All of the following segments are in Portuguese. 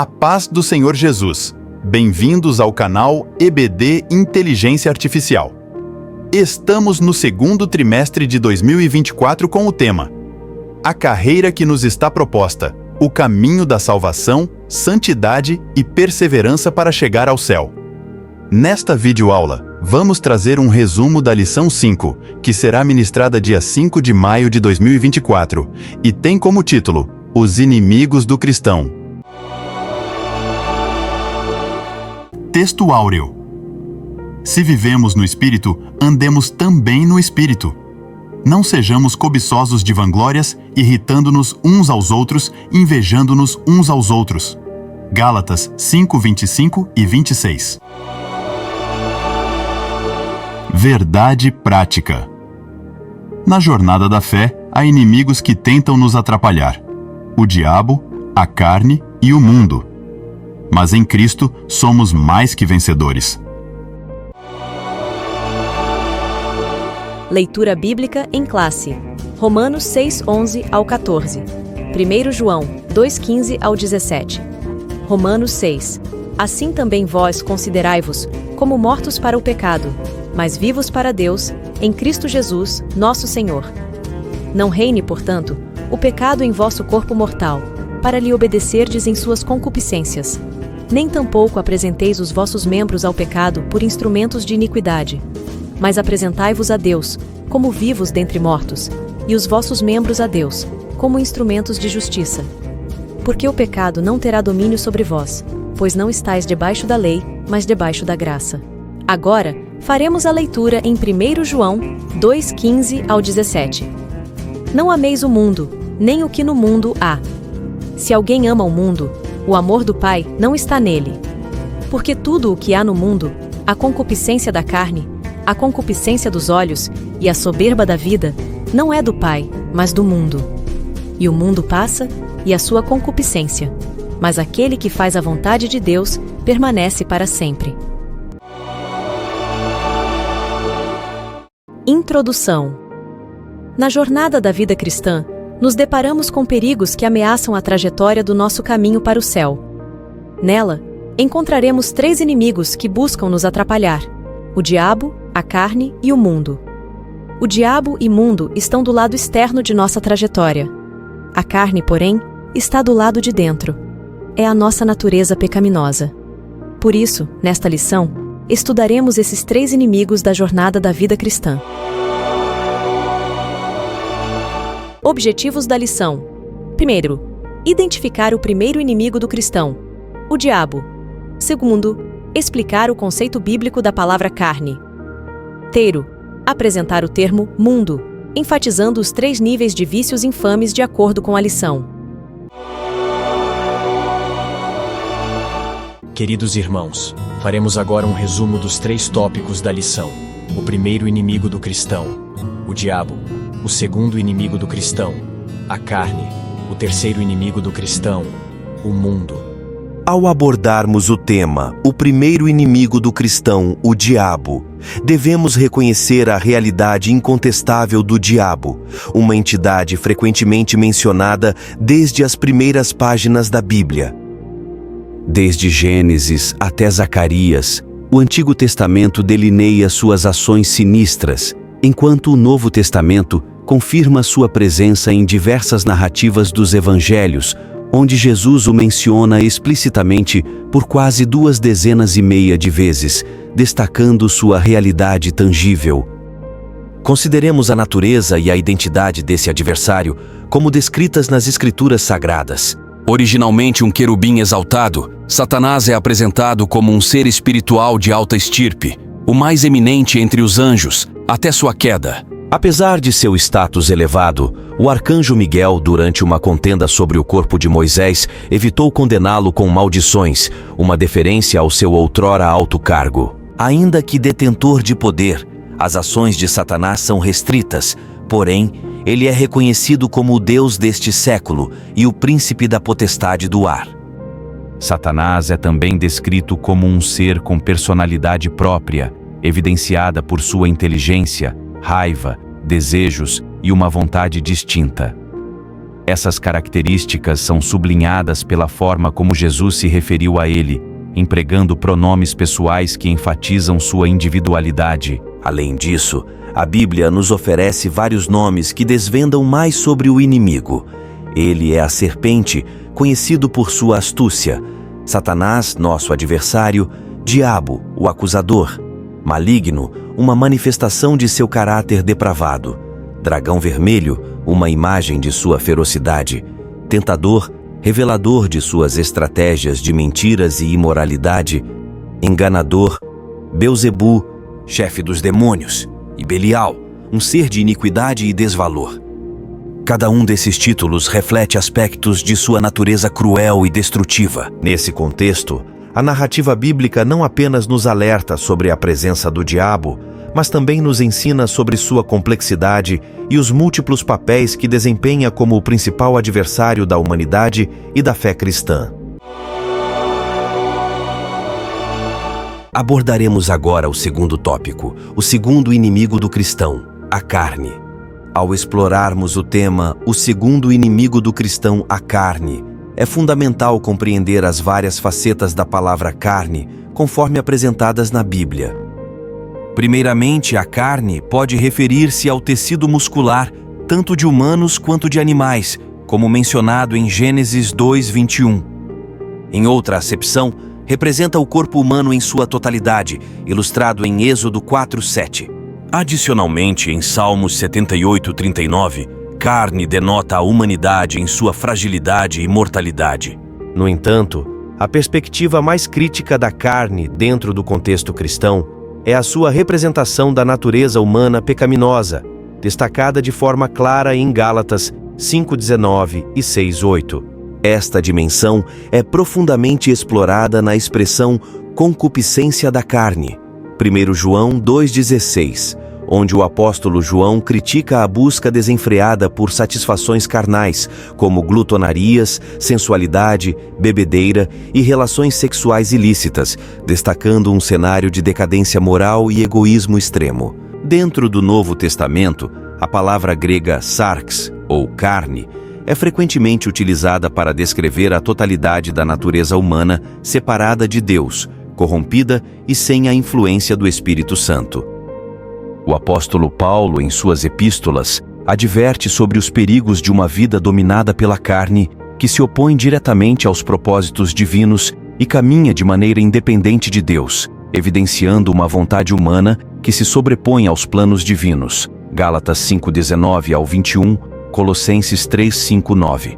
A paz do Senhor Jesus. Bem-vindos ao canal EBD Inteligência Artificial. Estamos no segundo trimestre de 2024 com o tema A carreira que nos está proposta, o caminho da salvação, santidade e perseverança para chegar ao céu. Nesta videoaula, vamos trazer um resumo da lição 5, que será ministrada dia 5 de maio de 2024, e tem como título Os inimigos do cristão. Texto áureo. Se vivemos no Espírito, andemos também no Espírito. Não sejamos cobiçosos de vanglórias, irritando-nos uns aos outros, invejando-nos uns aos outros. Gálatas 5, 25 e 26. Verdade prática. Na jornada da fé, há inimigos que tentam nos atrapalhar: o diabo, a carne e o mundo. Mas em Cristo somos mais que vencedores. Leitura bíblica em classe. Romanos 6, 11 ao 14. 1 João 2, 15 ao 17. Romanos 6. Assim também vós considerai-vos como mortos para o pecado, mas vivos para Deus, em Cristo Jesus, nosso Senhor. Não reine, portanto, o pecado em vosso corpo mortal, para lhe obedecerdes em suas concupiscências. Nem tampouco apresenteis os vossos membros ao pecado por instrumentos de iniquidade, mas apresentai-vos a Deus, como vivos dentre mortos, e os vossos membros a Deus, como instrumentos de justiça. Porque o pecado não terá domínio sobre vós, pois não estáis debaixo da lei, mas debaixo da graça. Agora, faremos a leitura em 1 João 2, 15 ao 17. Não ameis o mundo, nem o que no mundo há. Se alguém ama o mundo, o amor do Pai não está nele. Porque tudo o que há no mundo, a concupiscência da carne, a concupiscência dos olhos e a soberba da vida, não é do Pai, mas do mundo. E o mundo passa, e a sua concupiscência. Mas aquele que faz a vontade de Deus permanece para sempre. Introdução. Na jornada da vida cristã, nos deparamos com perigos que ameaçam a trajetória do nosso caminho para o céu. Nela, encontraremos 3 inimigos que buscam nos atrapalhar: o diabo, a carne e o mundo. O diabo e mundo estão do lado externo de nossa trajetória. A carne, porém, está do lado de dentro. É a nossa natureza pecaminosa. Por isso, nesta lição, estudaremos esses 3 inimigos da jornada da vida cristã. Objetivos da lição. Primeiro, identificar o primeiro inimigo do cristão, o diabo. Segundo, explicar o conceito bíblico da palavra carne. Terceiro, apresentar o termo mundo, enfatizando os 3 níveis de vícios infames de acordo com a lição. Queridos irmãos, faremos agora um resumo dos 3 tópicos da lição. O primeiro inimigo do cristão, o diabo. O segundo inimigo do cristão, a carne. O terceiro inimigo do cristão, o mundo. Ao abordarmos o tema, o primeiro inimigo do cristão, o diabo, devemos reconhecer a realidade incontestável do diabo, uma entidade frequentemente mencionada desde as primeiras páginas da Bíblia. Desde Gênesis até Zacarias, o Antigo Testamento delineia suas ações sinistras, enquanto o Novo Testamento confirma sua presença em diversas narrativas dos Evangelhos, onde Jesus o menciona explicitamente por quase 250 de vezes, destacando sua realidade tangível. Consideremos a natureza e a identidade desse adversário como descritas nas Escrituras Sagradas. Originalmente um querubim exaltado, Satanás é apresentado como um ser espiritual de alta estirpe, o mais eminente entre os anjos, até sua queda. Apesar de seu status elevado, o arcanjo Miguel, durante uma contenda sobre o corpo de Moisés, evitou condená-lo com maldições, uma deferência ao seu outrora alto cargo. Ainda que detentor de poder, as ações de Satanás são restritas, porém, ele é reconhecido como o Deus deste século e o príncipe da potestade do ar. Satanás é também descrito como um ser com personalidade própria, evidenciada por sua inteligência, raiva, desejos e uma vontade distinta. Essas características são sublinhadas pela forma como Jesus se referiu a ele, empregando pronomes pessoais que enfatizam sua individualidade. Além disso, a Bíblia nos oferece vários nomes que desvendam mais sobre o inimigo. Ele é a serpente, conhecido por sua astúcia; Satanás, nosso adversário; Diabo, o acusador; Maligno, uma manifestação de seu caráter depravado; Dragão vermelho, uma imagem de sua ferocidade; Tentador, revelador de suas estratégias de mentiras e imoralidade; Enganador, Belzebu, chefe dos demônios; e Belial, um ser de iniquidade e desvalor. Cada um desses títulos reflete aspectos de sua natureza cruel e destrutiva. Nesse contexto, a narrativa bíblica não apenas nos alerta sobre a presença do diabo, mas também nos ensina sobre sua complexidade e os múltiplos papéis que desempenha como o principal adversário da humanidade e da fé cristã. Abordaremos agora o segundo tópico, o segundo inimigo do cristão, a carne. Ao explorarmos o tema, o segundo inimigo do cristão, a carne, é fundamental compreender as várias facetas da palavra carne, conforme apresentadas na Bíblia. Primeiramente, a carne pode referir-se ao tecido muscular, tanto de humanos quanto de animais, como mencionado em Gênesis 2:21. Em outra acepção, representa o corpo humano em sua totalidade, ilustrado em Êxodo 4:7. Adicionalmente, em Salmos 78:39, carne denota a humanidade em sua fragilidade e mortalidade. No entanto, a perspectiva mais crítica da carne dentro do contexto cristão é a sua representação da natureza humana pecaminosa, destacada de forma clara em Gálatas 5:19 e 6:8. Esta dimensão é profundamente explorada na expressão concupiscência da carne, 1 João 2,16, onde o apóstolo João critica a busca desenfreada por satisfações carnais, como glutonarias, sensualidade, bebedeira e relações sexuais ilícitas, destacando um cenário de decadência moral e egoísmo extremo. Dentro do Novo Testamento, a palavra grega sarx, ou carne, é frequentemente utilizada para descrever a totalidade da natureza humana separada de Deus, corrompida e sem a influência do Espírito Santo. O apóstolo Paulo, em suas epístolas, adverte sobre os perigos de uma vida dominada pela carne, que se opõe diretamente aos propósitos divinos e caminha de maneira independente de Deus, evidenciando uma vontade humana que se sobrepõe aos planos divinos. Gálatas 5:19 ao 21, Colossenses 3:5-9.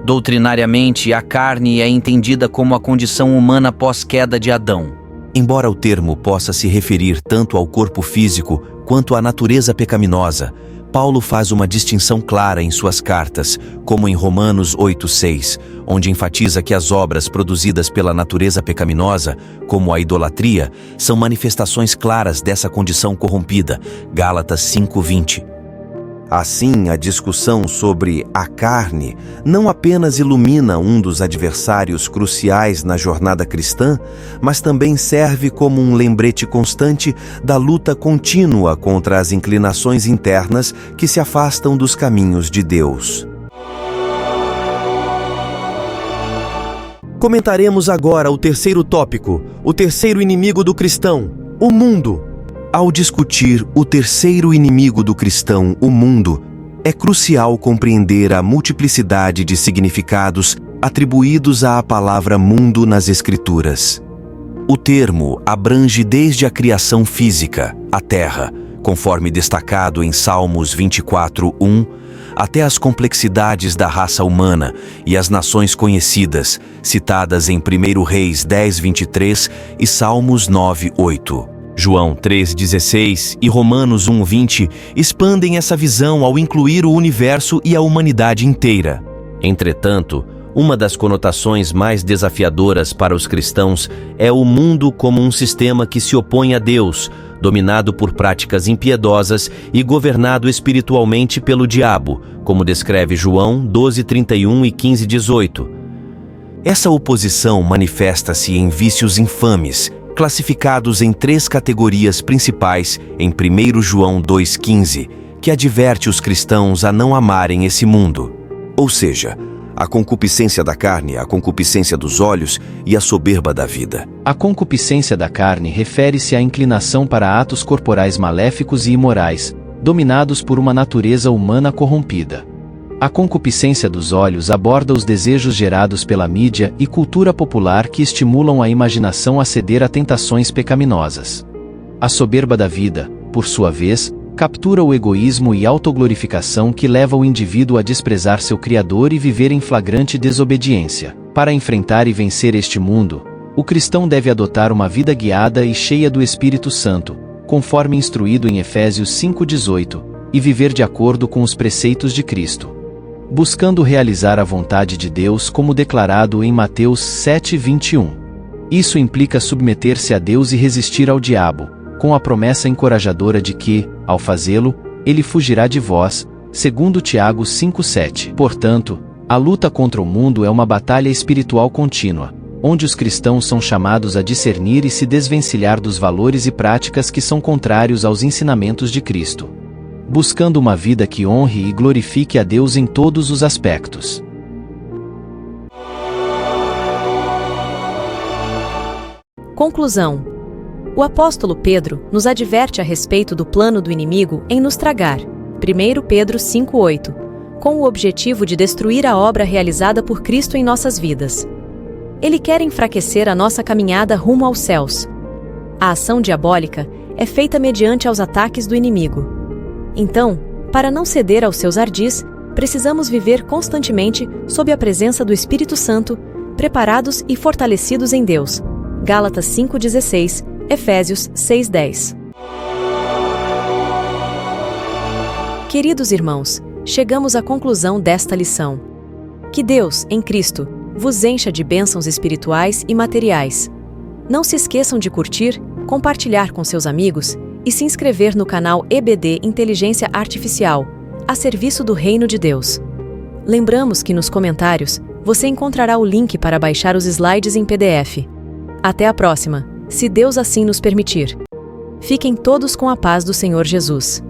Doutrinariamente, a carne é entendida como a condição humana pós-queda de Adão. Embora o termo possa se referir tanto ao corpo físico quanto à natureza pecaminosa, Paulo faz uma distinção clara em suas cartas, como em Romanos 8:6, onde enfatiza que as obras produzidas pela natureza pecaminosa, como a idolatria, são manifestações claras dessa condição corrompida. Gálatas 5:20. Assim, a discussão sobre a carne não apenas ilumina um dos adversários cruciais na jornada cristã, mas também serve como um lembrete constante da luta contínua contra as inclinações internas que se afastam dos caminhos de Deus. Comentaremos agora o terceiro tópico, o terceiro inimigo do cristão, o mundo. Ao discutir o terceiro inimigo do cristão, o mundo, é crucial compreender a multiplicidade de significados atribuídos à palavra mundo nas Escrituras. O termo abrange desde a criação física, a terra, conforme destacado em Salmos 24:1, até as complexidades da raça humana e as nações conhecidas, citadas em 1 Reis 10:23 e Salmos 9:8. João 3,16 e Romanos 1,20 expandem essa visão ao incluir o universo e a humanidade inteira. Entretanto, uma das conotações mais desafiadoras para os cristãos é o mundo como um sistema que se opõe a Deus, dominado por práticas impiedosas e governado espiritualmente pelo diabo, como descreve João 12:31 e 15:18. Essa oposição manifesta-se em vícios infames, classificados em 3 categorias principais em 1 João 2,15, que adverte os cristãos a não amarem esse mundo. ou seja, a concupiscência da carne, a concupiscência dos olhos e a soberba da vida. A concupiscência da carne refere-se à inclinação para atos corporais maléficos e imorais, dominados por uma natureza humana corrompida. A concupiscência dos olhos aborda os desejos gerados pela mídia e cultura popular que estimulam a imaginação a ceder a tentações pecaminosas. A soberba da vida, por sua vez, captura o egoísmo e autoglorificação que leva o indivíduo a desprezar seu Criador e viver em flagrante desobediência. Para enfrentar e vencer este mundo, o cristão deve adotar uma vida guiada e cheia do Espírito Santo, conforme instruído em Efésios 5:18, e viver de acordo com os preceitos de Cristo, buscando realizar a vontade de Deus como declarado em Mateus 7:21. Isso implica submeter-se a Deus e resistir ao diabo, com a promessa encorajadora de que, ao fazê-lo, ele fugirá de vós, segundo Tiago 5:7. Portanto, a luta contra o mundo é uma batalha espiritual contínua, onde os cristãos são chamados a discernir e se desvencilhar dos valores e práticas que são contrários aos ensinamentos de Cristo, buscando uma vida que honre e glorifique a Deus em todos os aspectos. Conclusão. O apóstolo Pedro nos adverte a respeito do plano do inimigo em nos tragar, 1 Pedro 5:8, com o objetivo de destruir a obra realizada por Cristo em nossas vidas. Ele quer enfraquecer a nossa caminhada rumo aos céus. A ação diabólica é feita mediante aos ataques do inimigo. Então, para não ceder aos seus ardis, precisamos viver constantemente sob a presença do Espírito Santo, preparados e fortalecidos em Deus. Gálatas 5:16, Efésios 6:10. Queridos irmãos, chegamos à conclusão desta lição. Que Deus, em Cristo, vos encha de bênçãos espirituais e materiais. Não se esqueçam de curtir, compartilhar com seus amigos e se inscrever no canal EBD Inteligência Artificial, a serviço do Reino de Deus. Lembramos que nos comentários você encontrará o link para baixar os slides em PDF. Até a próxima, se Deus assim nos permitir. Fiquem todos com a paz do Senhor Jesus.